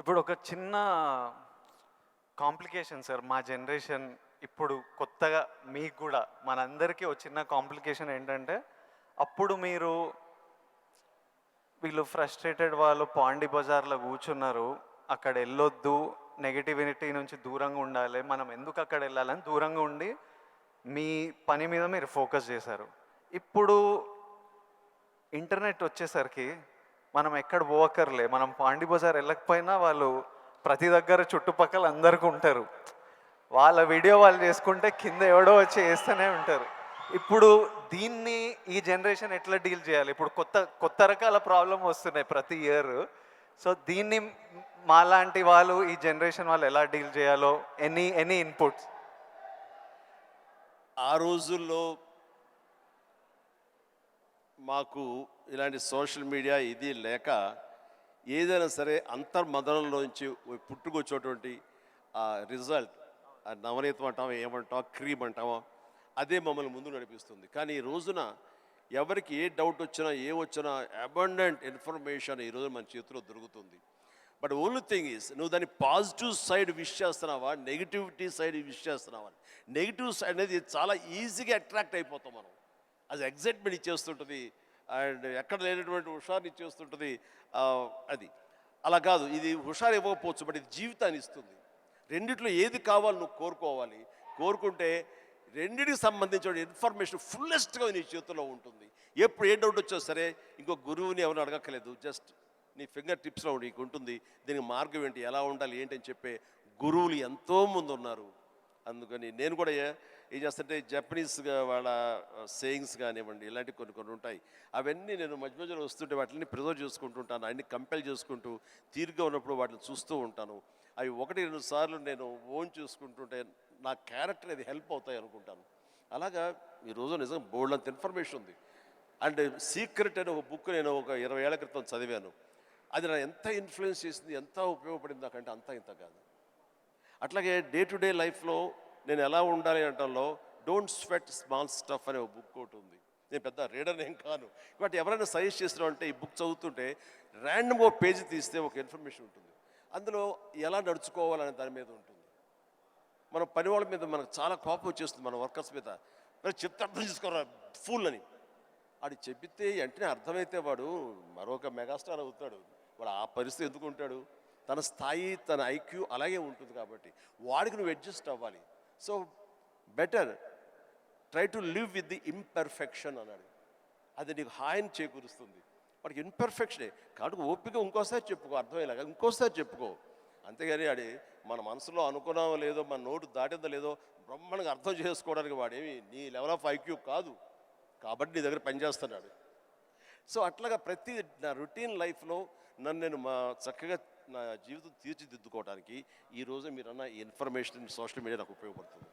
ఇప్పుడు ఒక చిన్న కాంప్లికేషన్ సార్. మా జనరేషన్ ఇప్పుడు కొత్తగా మీకు గూడా మనందరికీ ఒక చిన్న కాంప్లికేషన్ ఏంటంటే, అప్పుడు మీరు వీళ్ళు ఫ్రస్ట్రేటెడ్ వాళ్ళు పాండీ బజార్‌లో కూర్చున్నారు. అక్కడ ఎళ్ళొద్దు, నెగటివిటీ నుంచి దూరంగా ఉండాలి. మనం ఎందుకు అక్కడ ఎళ్ళాలని దూరంగా ఉండి, మీ పని మీద మీరు ఫోకస్ చేశారు. ఇప్పుడు ఇంటర్నెట్ వచ్చేసరికి మనం ఎక్కడ పోవక్కర్లే. మనం పాండీ బజార్ వెళ్ళకపోయినా వాళ్ళు ప్రతి దగ్గర చుట్టుపక్కల అందరికి ఉంటారు. వాళ్ళ వీడియో వాళ్ళు చేసుకుంటే కింద ఎవడో వచ్చి చేస్తూనే ఉంటారు. ఇప్పుడు దీన్ని ఈ జనరేషన్ ఎట్లా డీల్ చేయాలి? ఇప్పుడు కొత్త కొత్త రకాల ప్రాబ్లమ్ వస్తున్నాయి ప్రతి ఇయర్. సో దీన్ని మాలాంటి వాళ్ళు ఈ జనరేషన్ వాళ్ళు ఎలా డీల్ చేయాలో ఎనీ ఇన్పుట్స్? ఆ రోజుల్లో మాకు ఇలాంటి సోషల్ మీడియా ఇది లేక ఏదైనా సరే అంతర్మదనంలోంచి పుట్టుకొచ్చేటువంటి ఆ రిజల్ట్, ఆ నవనీతం అంటామో ఏమంటామో క్రీమ్ అంటామో అదే మమ్మల్ని ముందు నడిపిస్తుంది. కానీ ఈ రోజున ఎవరికి ఏ డౌట్ వచ్చినా వచ్చినా అబండెంట్ ఇన్ఫర్మేషన్ ఈరోజు మన చేతిలో దొరుకుతుంది. బట్ ఓన్లీ థింగ్ ఈజ్ నువ్వు దాన్ని పాజిటివ్ సైడ్ విష్ చేస్తున్నావా, నెగిటివిటీ సైడ్ విష్ చేస్తున్నావా? నెగిటివ్ సైడ్ అనేది చాలా ఈజీగా అట్రాక్ట్ అయిపోతాం మనం. అది ఎగ్జైట్మెంట్ ఇచ్చేస్తుంటుంది అండ్ ఎక్కడ లేనటువంటి హుషారుని ఇచ్చేస్తుంటుంది. అది అలా కాదు, ఇది హుషారు ఇవ్వకపోవచ్చు, బట్ ఇది జీవితాన్ని ఇస్తుంది. రెండిట్లో ఏది కావాలి నువ్వు కోరుకోవాలి. కోరుకుంటే రెండింటికి సంబంధించిన ఇన్ఫర్మేషన్ ఫుల్లెస్ట్గా నీ చేతుల్లో ఉంటుంది. ఎప్పుడు ఏ డౌట్ వచ్చా సరే ఇంకో గురువుని ఎవరు అడగక్కర్లేదు, జస్ట్ నీ ఫింగర్ టిప్స్లో నీకు ఉంటుంది. దీనికి మార్గం ఏంటి, ఎలా ఉండాలి ఏంటి అని చెప్పే గురువులు ఎంతోమంది ఉన్నారు. అందుకని నేను కూడా ఏం చేస్తుంటే జపనీస్గా వాళ్ళ సేయింగ్స్ కానివ్వండి, ఇలాంటివి కొన్ని ఉంటాయి. అవన్నీ నేను మధ్య మధ్యలో వస్తుంటే వాటిని ప్రిజర్వ్ చేసుకుంటుంటాను, అన్ని కంపెల్ చేసుకుంటూ తీరుగా ఉన్నప్పుడు వాటిని చూస్తూ ఉంటాను. అవి 1-2 సార్లు నేను ఓన్ చూసుకుంటుంటే నా క్యారెక్టర్ అది హెల్ప్ అవుతాయి అనుకుంటాను. అలాగా ఈరోజు నిజంగా బోల్డ్ అంత ఇన్ఫర్మేషన్ ఉంది. అండ్ సీక్రెట్ అనే ఒక బుక్ నేను ఒక 20 ఏళ్ల క్రితం చదివాను. అది నా ఎంత ఇన్ఫ్లుయెన్స్ చేసింది, ఎంత ఉపయోగపడింది నాకంటే అంత ఇంత కాదు. అట్లాగే డే టు డే లైఫ్లో నేను ఎలా ఉండాలి అంటంలో డోంట్ స్వెట్ స్మాల్ స్టఫ్ అనే ఒక బుక్ ఒకటి ఉంది. నేను పెద్ద రీడర్ ఏం కాను, బట్ ఎవరైనా సజెస్ట్ చేస్తున్నాం అంటే ఈ బుక్ చదువుతుంటే ర్యాండమ్గా పేజీ తీస్తే ఒక ఇన్ఫర్మేషన్ ఉంటుంది. అందులో ఎలా నడుచుకోవాలనే దాని మీద ఉంటుంది. మన పని వాళ్ళ మీద మనకు చాలా కోపం వచ్చేస్తుంది, మన వర్కర్స్ మీద. మరి చెప్తే అర్థం చేసుకోరా ఫుల్ అని వాడు చెబితే వెంటనే అర్థమైతే వాడు మరొక మెగాస్టార్ అవుతాడు. వాడు ఆ పరిస్థితి ఎందుకు ఉంటాడు? తన స్థాయి, తన ఐక్యూ అలాగే ఉంటుంది కాబట్టి వాడికి నువ్వు అడ్జస్ట్ అవ్వాలి. So better try to live with the imperfection అన్నాడు. అది నీకు హాయిని చేకూరుస్తుంది. వాడికి ఇంపర్ఫెక్షనే కాబట్టి ఓపిక ఇంకోసారి చెప్పుకో, అర్థమయ్యేలాగా ఇంకోసారి చెప్పుకో. అంతేగాని అది మన మనసులో అనుకున్నామో లేదో, మన నోటు దాటిందో లేదో బ్రహ్మాండంగా అర్థం చేసుకోవడానికి వాడేమి నీ లెవెల్ ఆఫ్ ఐక్యూ కాదు కాబట్టి నీ దగ్గర పనిచేస్తున్నాడు. సో అట్లాగా ప్రతి నా రొటీన్ లైఫ్లో నన్ను నేను చక్కగా నా జీవితం తీర్చిదిద్దుకోవడానికి ఈరోజు మీరన్న ఇన్ఫర్మేషన్ సోషల్ మీడియా నాకు ఉపయోగపడుతుంది.